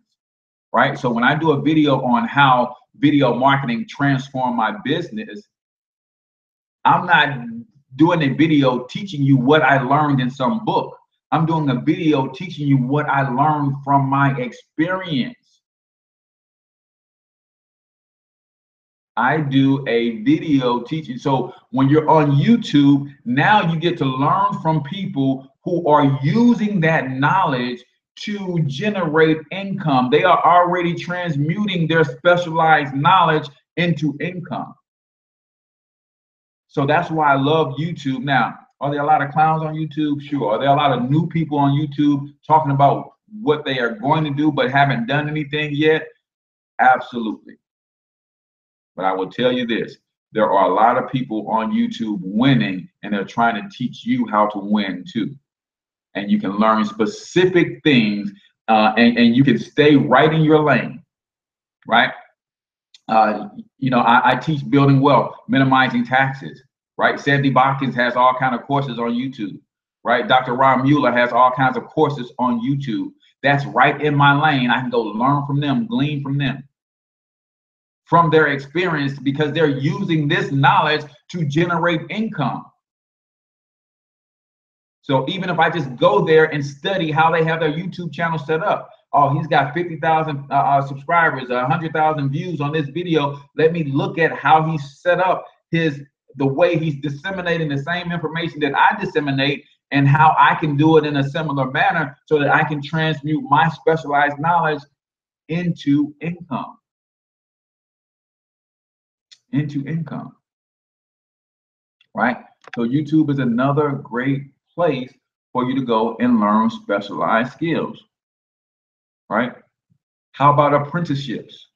[SPEAKER 2] right? So when I do a video on how video marketing transformed my business, I'm not doing a video teaching you what I learned in some book. I'm doing a video teaching you what I learned from my experience. I do a video teaching. So when you're on YouTube, now you get to learn from people who are using that knowledge to generate income. They are already transmuting their specialized knowledge into income. So that's why I love YouTube. Now, are there a lot of clowns on YouTube? Sure. Are there a lot of new people on YouTube talking about what they are going to do but haven't done anything yet? Absolutely. But I will tell you this, there are a lot of people on YouTube winning, and they're trying to teach you how to win too. And you can learn specific things, and you can stay right in your lane, right? I teach building wealth, minimizing taxes, right? Sandy Botkins has all kinds of courses on YouTube, right? Dr. Ron Mueller has all kinds of courses on YouTube. That's right in my lane. I can go learn from them, glean from them, from their experience, because they're using this knowledge to generate income. So even if I just go there and study how they have their YouTube channel set up, oh, he's got 50,000 subscribers, 100,000 views on this video. Let me look at how he's set up the way he's disseminating the same information that I disseminate, and how I can do it in a similar manner so that I can transmute my specialized knowledge into income. Right? So YouTube is another great place for you to go and learn specialized skills, right? How about apprenticeships?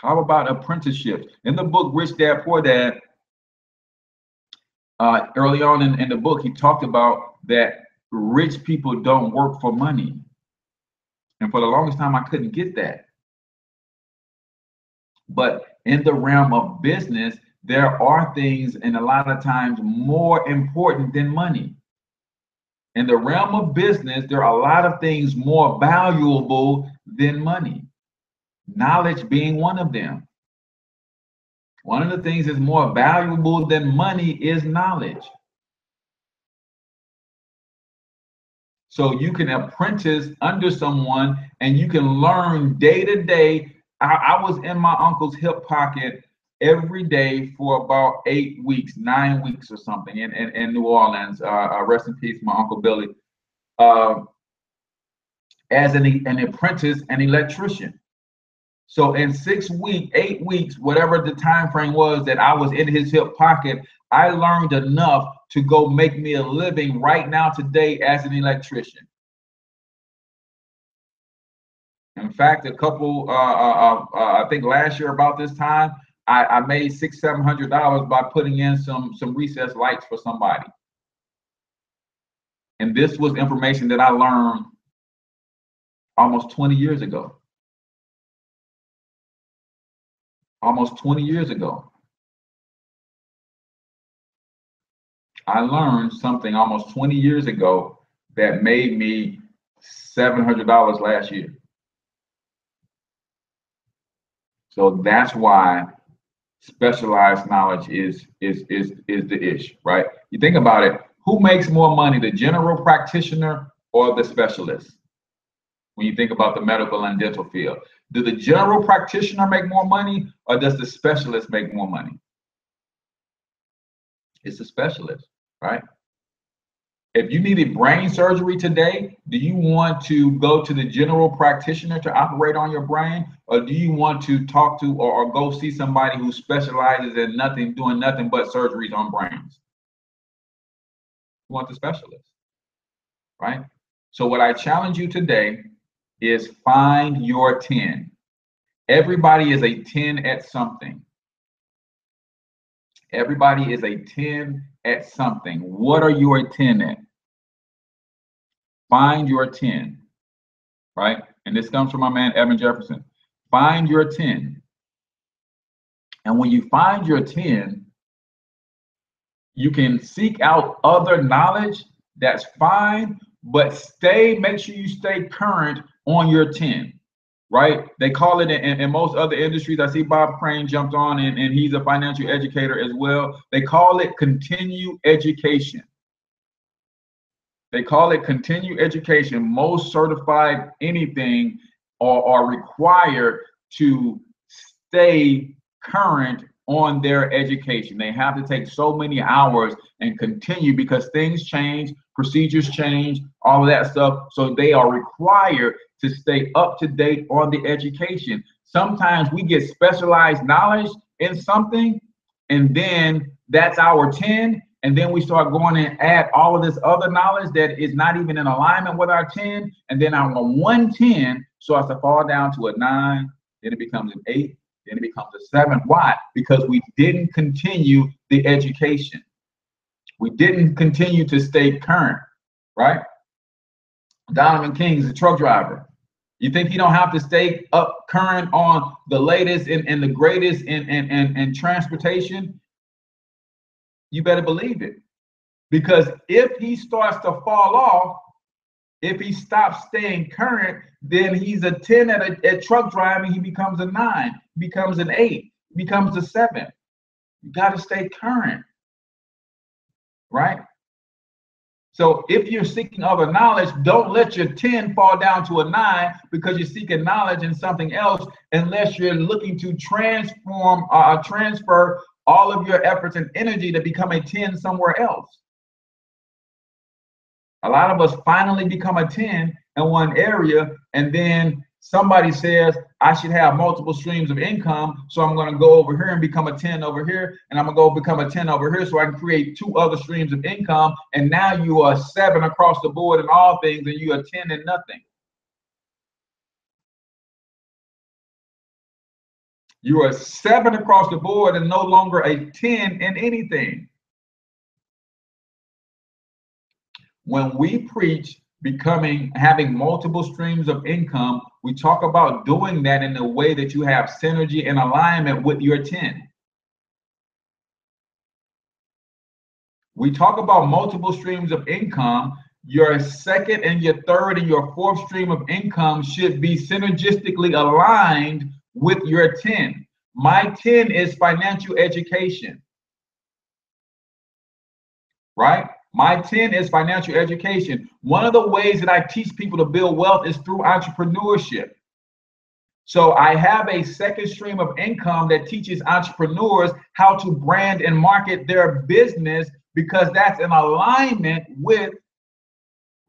[SPEAKER 2] In the book Rich Dad Poor Dad, early on in the book, he talked about that rich people don't work for money. And for the longest time, I couldn't get that. But in the realm of business, there are things, and a lot of times, more important than money. In the realm of business, there are a lot of things more valuable than money. Knowledge being one of them. One of the things that's more valuable than money is knowledge. So you can apprentice under someone and you can learn day to day. I was in my uncle's hip pocket every day for about 8 weeks, 9 weeks or something in New Orleans. Rest in peace, my Uncle Billy. As an apprentice, an electrician. So in 6 weeks, 8 weeks, whatever the time frame was that I was in his hip pocket, I learned enough to go make me a living right now today as an electrician. In fact, I think last year about this time, I made $600-700 by putting in some recessed lights for somebody. And this was information that I learned almost 20 years ago. Almost 20 years ago. I learned something almost 20 years ago that made me $700 last year. So that's why specialized knowledge is the ish, right? You think about it, who makes more money, the general practitioner or the specialist? When you think about the medical and dental field, do the general practitioner make more money, or does the specialist make more money? It's the specialist. right? If you needed brain surgery today, do you want to go to the general practitioner to operate on your brain? Or do you want to talk to or go see somebody who specializes in nothing, doing nothing but surgeries on brains? You want the specialist, right? So what I challenge you today is find your 10. Everybody is a 10 at something. Everybody is a 10 at something. What are you a 10 at? Find your 10, right? And this comes from my man, Evan Jefferson. Find your 10. And when you find your 10, you can seek out other knowledge. That's fine, but make sure you stay current on your 10, right? They call it in most other industries. I see Bob Crane jumped on and he's a financial educator as well. They call it continue education. They call it continue education. Most certified anything are required to stay current on their education. They have to take so many hours and continue because things change, procedures change, all of that stuff. So they are required to stay up to date on the education. Sometimes we get specialized knowledge in something, and then that's our 10. And then we start going and add all of this other knowledge that is not even in alignment with our 10. And then our 110 starts to fall down to a 9. Then it becomes an 8. Then it becomes a 7. Why? Because we didn't continue the education. We didn't continue to stay current, right? Donovan King is a truck driver. You think he don't have to stay up current on the latest and the greatest in transportation? You better believe it. Because if he starts to fall off, if he stops staying current, then he's a 10 at truck driving. He becomes a 9, becomes an 8, becomes a 7. You got to stay current, right? So if you're seeking other knowledge, don't let your 10 fall down to a 9 because you're seeking knowledge in something else, unless you're looking to transfer all of your efforts and energy to become a 10 somewhere else. A lot of us finally become a 10 in one area, and then somebody says, I should have multiple streams of income, so I'm going to go over here and become a 10 over here, and I'm going to go become a 10 over here so I can create 2 other streams of income, and now you are 7 across the board in all things, and you are 10 in nothing. You are 7 across the board and no longer a 10 in anything. When we preach having multiple streams of income, we talk about doing that in a way that you have synergy and alignment with your 10. We talk about multiple streams of income. Your second and your third and your fourth stream of income should be synergistically aligned with your 10. My 10 is financial education, right? My 10 is financial education. One of the ways that I teach people to build wealth is through entrepreneurship. So I have a second stream of income that teaches entrepreneurs how to brand and market their business, because that's in alignment with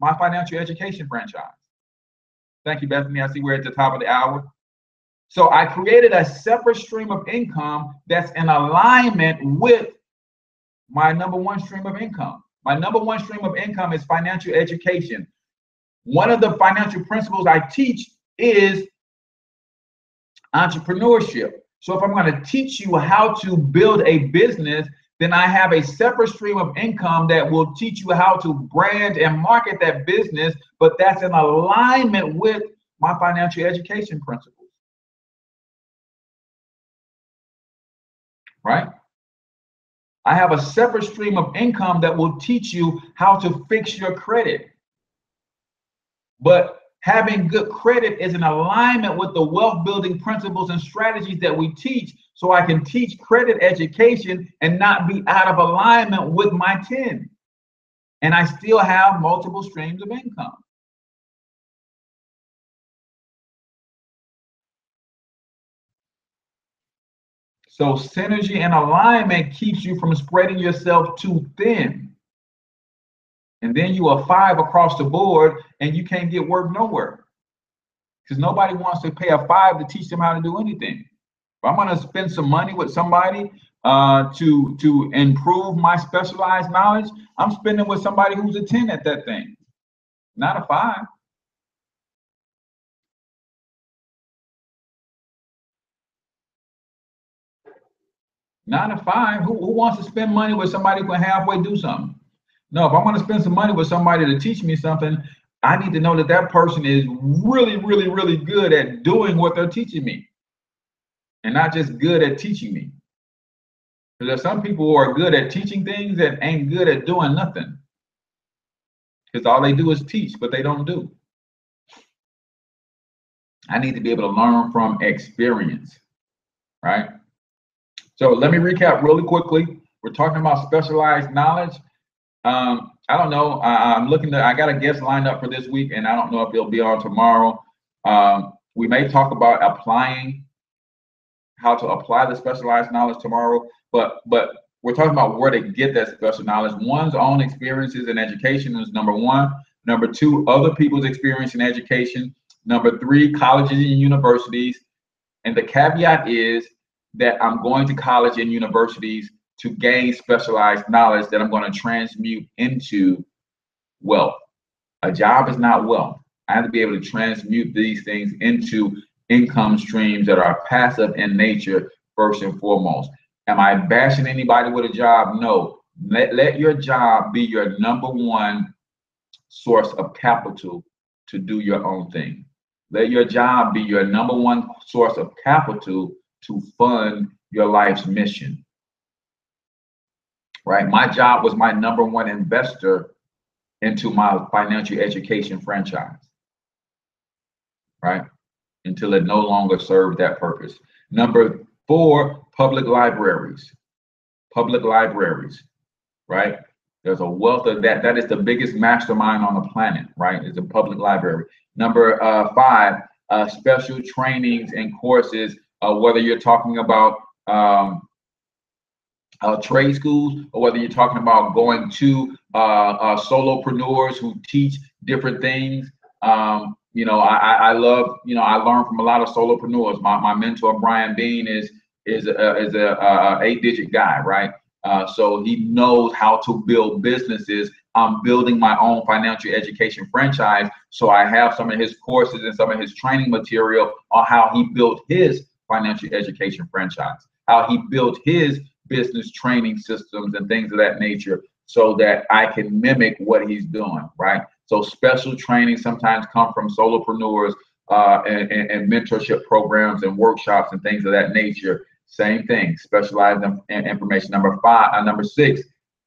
[SPEAKER 2] my financial education franchise. Thank you, Bethany. I see we're at the top of the hour. So I created a separate stream of income that's in alignment with my number 1 stream of income. My number 1 stream of income is financial education. One of the financial principles I teach is entrepreneurship. So if I'm going to teach you how to build a business, then I have a separate stream of income that will teach you how to brand and market that business, but that's in alignment with my financial education principles, right? I have a separate stream of income that will teach you how to fix your credit. But having good credit is in alignment with the wealth building principles and strategies that we teach, so I can teach credit education and not be out of alignment with my 10. And I still have multiple streams of income. So synergy and alignment keeps you from spreading yourself too thin. And then you are 5 across the board and you can't get work nowhere. Because nobody wants to pay a 5 to teach them how to do anything. If I'm gonna spend some money with somebody to improve my specialized knowledge, I'm spending with somebody who's a 10 at that thing, not a 5. Not a 5. Who wants to spend money with somebody who can halfway do something? No, if I'm going to spend some money with somebody to teach me something, I need to know that that person is really, really, really good at doing what they're teaching me, and not just good at teaching me. Because there's some people who are good at teaching things that ain't good at doing nothing. Because all they do is teach, but they don't do. I need to be able to learn from experience, right? So let me recap really quickly. We're talking about specialized knowledge. I don't know. I'm looking I got a guest lined up for this week, and I don't know if he'll be on tomorrow. We may talk about how to apply the specialized knowledge tomorrow, but we're talking about where to get that special knowledge. One's own experiences in education is number 1. Number 2, other people's experience in education. Number 3, colleges and universities. And the caveat is that I'm going to college and universities to gain specialized knowledge that I'm going to transmute into wealth. A job is not wealth. I have to be able to transmute these things into income streams that are passive in nature, first and foremost. Am I bashing anybody with a job? No. Let your job be your number 1 source of capital to do your own thing. Let your job be your number 1 source of capital to fund your life's mission. Right? My job was my number 1 investor into my financial education franchise. Right? Until it no longer served that purpose. Number 4, public libraries. Public libraries, right? There's a wealth of that. That is the biggest mastermind on the planet, right? It's a public library. Number 5, special trainings and courses, whether you're talking about trade schools, or whether you're talking about going to solopreneurs who teach different things. I love, I learn from a lot of solopreneurs. My mentor, Brian Bean, is a 8-digit guy, right? So he knows how to build businesses. I'm building my own financial education franchise. So I have some of his courses and some of his training material on how he built his financial education franchise, how he built his business training systems and things of that nature, so that I can mimic what he's doing, right? So special training sometimes come from solopreneurs and mentorship programs and workshops and things of that nature. Same thing, specialized in information. Number 6,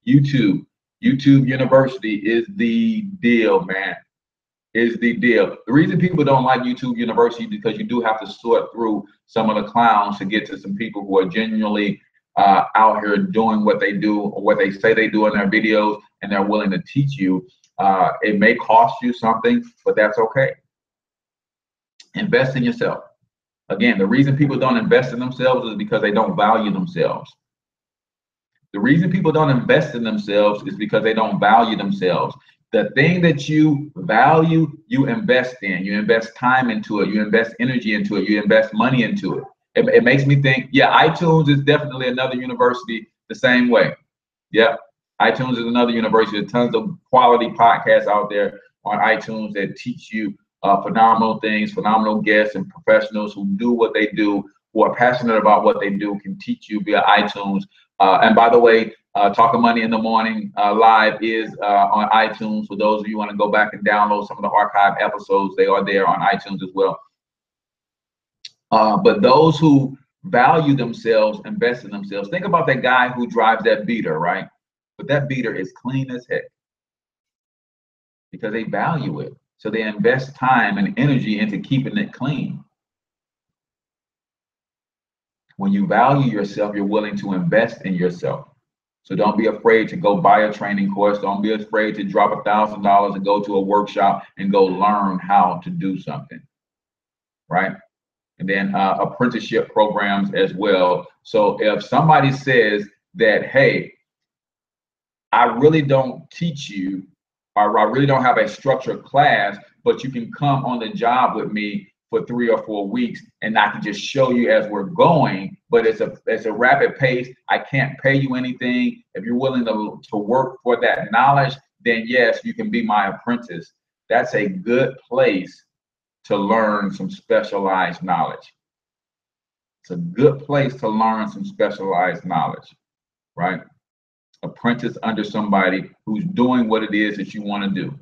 [SPEAKER 2] YouTube. YouTube University is the deal, man. Is the deal. The reason people don't like YouTube University is because you do have to sort through some of the clowns to get to some people who are genuinely out here doing what they do or what they say they do in their videos, and they're willing to teach you. It may cost you something, but that's okay. Invest in yourself. Again, the reason people don't invest in themselves is because they don't value themselves. The reason people don't invest in themselves is because they don't value themselves. The thing that you value, you invest in. You invest time into it. You invest energy into it. You invest money into it. It makes me think, yeah, iTunes is definitely another university the same way. Yeah, iTunes is another university. There's tons of quality podcasts out there on iTunes that teach you phenomenal things, phenomenal guests and professionals who do what they do, who are passionate about what they do, can teach you via iTunes. And by the way, Talking Money in the Morning live is on iTunes. For those of you who want to go back and download some of the archive episodes, they are there on iTunes as well. But those who value themselves, invest in themselves. Think about that guy who drives that beater, right? But that beater is clean as heck because they value it. So they invest time and energy into keeping it clean. When you value yourself, you're willing to invest in yourself. So don't be afraid to go buy a training course. Don't be afraid to drop $1,000 and go to a workshop and go learn how to do something, right? And then apprenticeship programs as well. So if somebody says that, hey, I really don't teach you or I really don't have a structured class, but you can come on the job with me for 3 or 4 weeks, and I can just show you as we're going. But it's a rapid pace. I can't pay you anything. If you're willing to work for that knowledge, then yes, you can be my apprentice. That's a good place to learn some specialized knowledge. It's a good place to learn some specialized knowledge, right? Apprentice under somebody who's doing what it is that you want to do.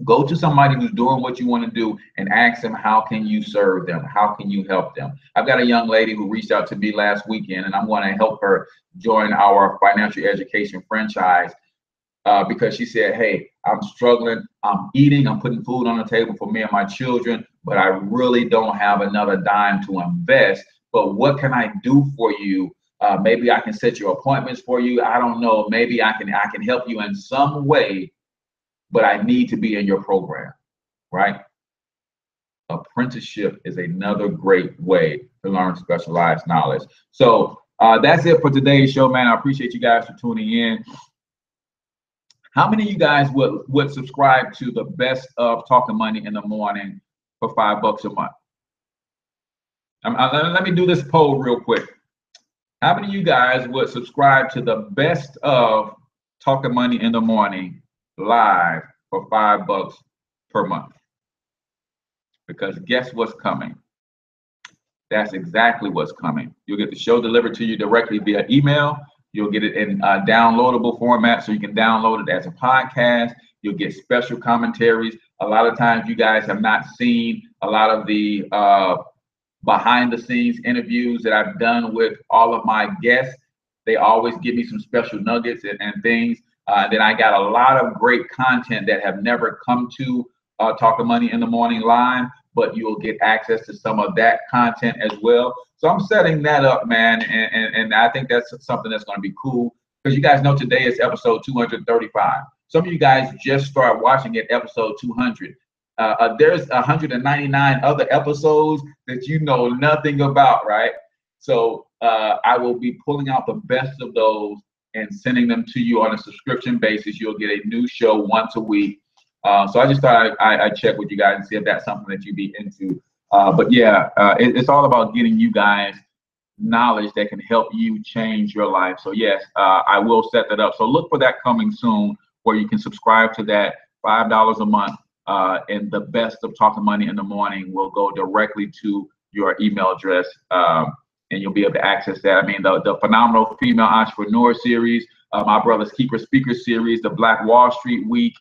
[SPEAKER 2] Go to somebody who's doing what you want to do and ask them, how can you serve them? How can you help them? I've got a young lady who reached out to me last weekend, and I'm going to help her join our financial education franchise because she said, hey, I'm struggling. I'm eating. I'm putting food on the table for me and my children, but I really don't have another dime to invest. But what can I do for you? Maybe I can set your appointments for you. I don't know. Maybe I can help you in some way, but I need to be in your program, right? Apprenticeship is another great way to learn specialized knowledge. So that's it for today's show, man. I appreciate you guys for tuning in. How many of you guys would subscribe to the best of Talking Money in the Morning for $5 a month? Let me do this poll real quick. How many of you guys would subscribe to the best of Talking Money in the Morning live for $5 per month? Because guess what's coming? That's exactly what's coming. You'll get the show delivered to you directly via email. You'll get it in downloadable format, so you can download it as a podcast. You'll get special commentaries. A lot of times you guys have not seen a lot of the behind the scenes interviews that I've done with all of my guests. They always give me some special nuggets and things. Then I got a lot of great content that have never come to Talking Money in the Morning live, but you'll get access to some of that content as well. So I'm setting that up, man, and I think that's something that's going to be cool, because you guys know today is episode 235. Some of you guys just start watching at episode 200. There's 199 other episodes that you know nothing about, right? So I will be pulling out the best of those and sending them to you on a subscription basis. You'll get a new show once a week. So I just thought I'd check with you guys and see if that's something that you'd be into. But yeah, it's all about getting you guys knowledge that can help you change your life. So yes, I will set that up. So look for that coming soon, where you can subscribe to that $5 a month. And the best of Talking Money in the Morning will go directly to your email address, and you'll be able to access that. I mean, the Phenomenal Female Entrepreneur Series, my brother's Keeper Speaker Series, the Black Wall Street Week.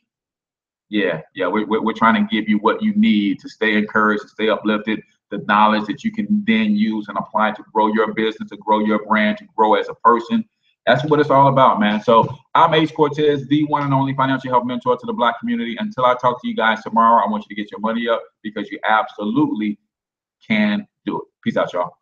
[SPEAKER 2] Yeah, we're trying to give you what you need to stay encouraged, to stay uplifted, the knowledge that you can then use and apply to grow your business, to grow your brand, to grow as a person. That's what it's all about, man. So I'm H Cortez, the one and only financial health mentor to the Black community. Until I talk to you guys tomorrow, I want you to get your money up, because you absolutely can do it. Peace out, y'all.